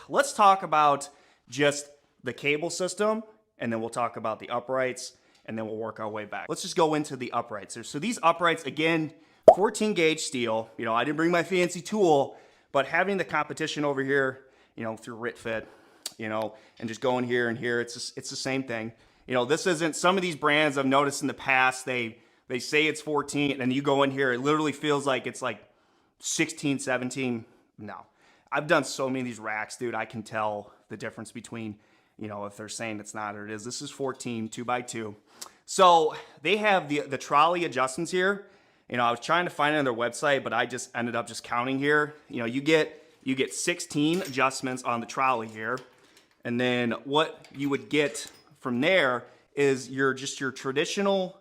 let's talk about just the cable system, and then we'll talk about the uprights, and then we'll work our way back. Let's just go into the uprights. So these uprights, again, 14 gauge steel. You know, I didn't bring my fancy tool, but having the competition over here, you know, through RitFit, you know, and just going here and here, it's the same thing. You know, this isn't, some of these brands I've noticed in the past, they say it's 14, and then you go in here, it literally feels like it's like 16, 17. No. I've done so many of these racks, dude, I can tell the difference between, you know, if they're saying it's not or it is. This is 14, 2x2. So they have the trolley adjustments here. You know, I was trying to find it on their website, but I just ended up just counting here. You know, you get 16 adjustments on the trolley here. And then what you would get from there is your traditional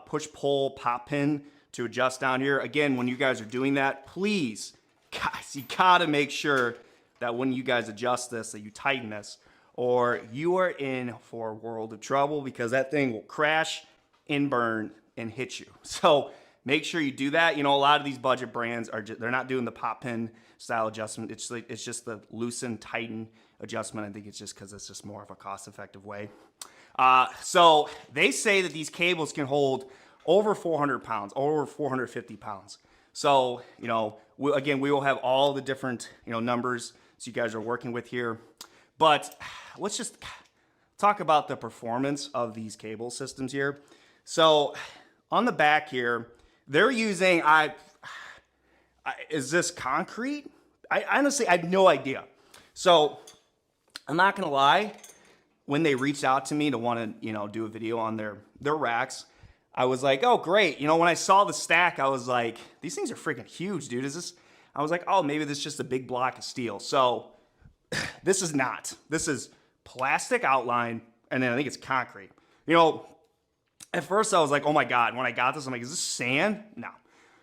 push-pull pop pin to adjust down here. Again, when you guys are doing that, please, guys, you gotta make sure that when you guys adjust this, that you tighten this, or you are in for a world of trouble, because that thing will crash and burn and hit you. So make sure you do that. You know, a lot of these budget brands they're not doing the pop pin style adjustment. It's just the loosen, tighten adjustment. I think it's just because it's just more of a cost-effective way. So they say that these cables can hold over 400 pounds, over 450 pounds. So, you know, again, we will have all the different, you know, numbers so you guys are working with here. But let's just talk about the performance of these cable systems here. So on the back here, they're using, is this concrete? I honestly, I have no idea. So I'm not gonna lie, when they reached out to me to want to, you know, do a video on their racks, I was like, oh, great. You know, when I saw the stack, I was like, these things are freaking huge, dude. I was like, oh, maybe this is just a big block of steel. So this is not. This is plastic outline, and then I think it's concrete. You know, at first I was like, oh my God. When I got this, I'm like, is this sand? No,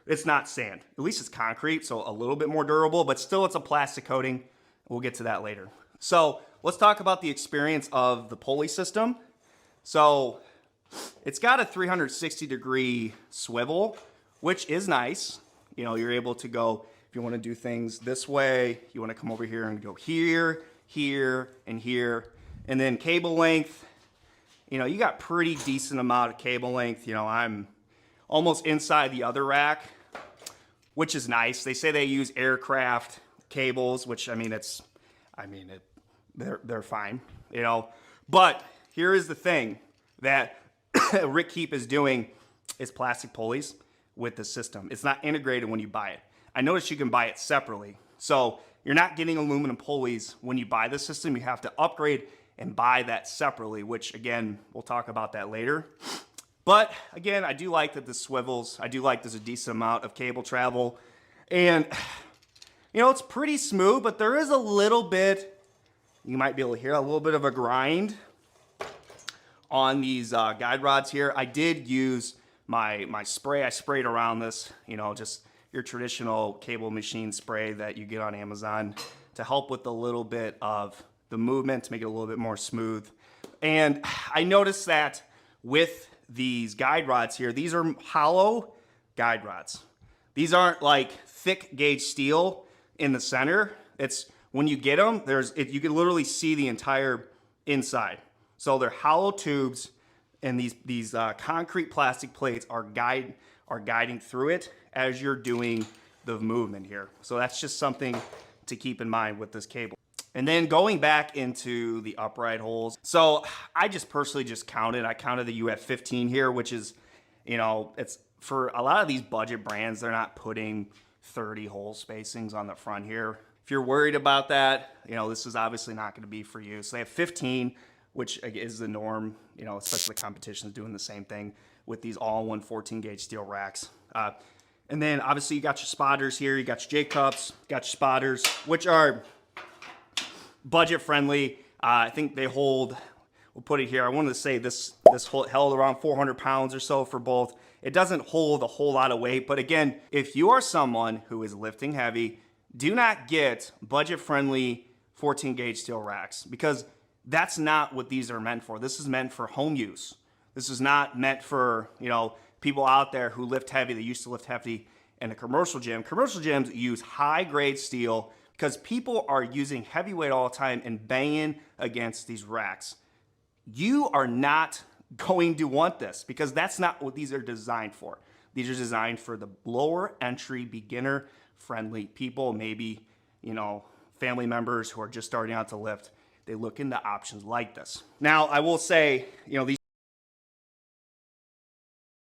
it's not sand. At least it's concrete, so a little bit more durable, but still it's a plastic coating. We'll get to that later. So let's talk about the experience of the pulley system. So it's got a 360-degree swivel, which is nice. You know, you're able to go, if you want to do things this way, you want to come over here and go here, here, and here. And then cable length, you know, you got pretty decent amount of cable length. You know, I'm almost inside the other rack, which is nice. They say they use aircraft cables, which, I mean, they're fine, you know. But here is the thing that RitKeep is doing is plastic pulleys with the system. It's not integrated when you buy it. I noticed you can buy it separately. So you're not getting aluminum pulleys when you buy the system. You have to upgrade and buy that separately, which again, we'll talk about that later. But again, I do like that this swivels. I do like there's a decent amount of cable travel. And you know, it's pretty smooth, but there is a little bit, you might be able to hear a little bit of a grind on these guide rods here. I did use my spray. I sprayed around this, you know, just your traditional cable machine spray that you get on Amazon to help with a little bit of the movement, to make it a little bit more smooth. And I noticed that with these guide rods here, these are hollow guide rods. These aren't like thick gauge steel in the center. It's when you get them, you can literally see the entire inside. So they're hollow tubes, and these concrete plastic plates are guiding through it as you're doing the movement here. So that's just something to keep in mind with this cable. And then going back into the upright holes. So I just personally just counted. I counted that you have 15 here, which is, you know, it's for a lot of these budget brands, they're not putting 30 hole spacings on the front here. If you're worried about that, you know, this is obviously not going to be for you. So they have 15, which is the norm, you know, especially the competition is doing the same thing with these all-in-one 14-gauge steel racks. And then obviously you got your spotters here, you got your J-cups, got your spotters, which are budget friendly. I think they hold, we'll put it here, I wanted to say this held around 400 pounds or so for both. It doesn't hold a whole lot of weight, but again, if you are someone who is lifting heavy, do not get budget friendly 14-gauge steel racks, because that's not what these are meant for. This is meant for home use. This is not meant for, you know, people out there who lift heavy. They used to lift heavy in a commercial gym. Commercial gyms use high grade steel because people are using heavyweight all the time and banging against these racks. You are not going to want this because that's not what these are designed for. These are designed for the lower entry, beginner friendly people, maybe, you know, family members who are just starting out to lift. They look into options like this. Now, I will say, you know, these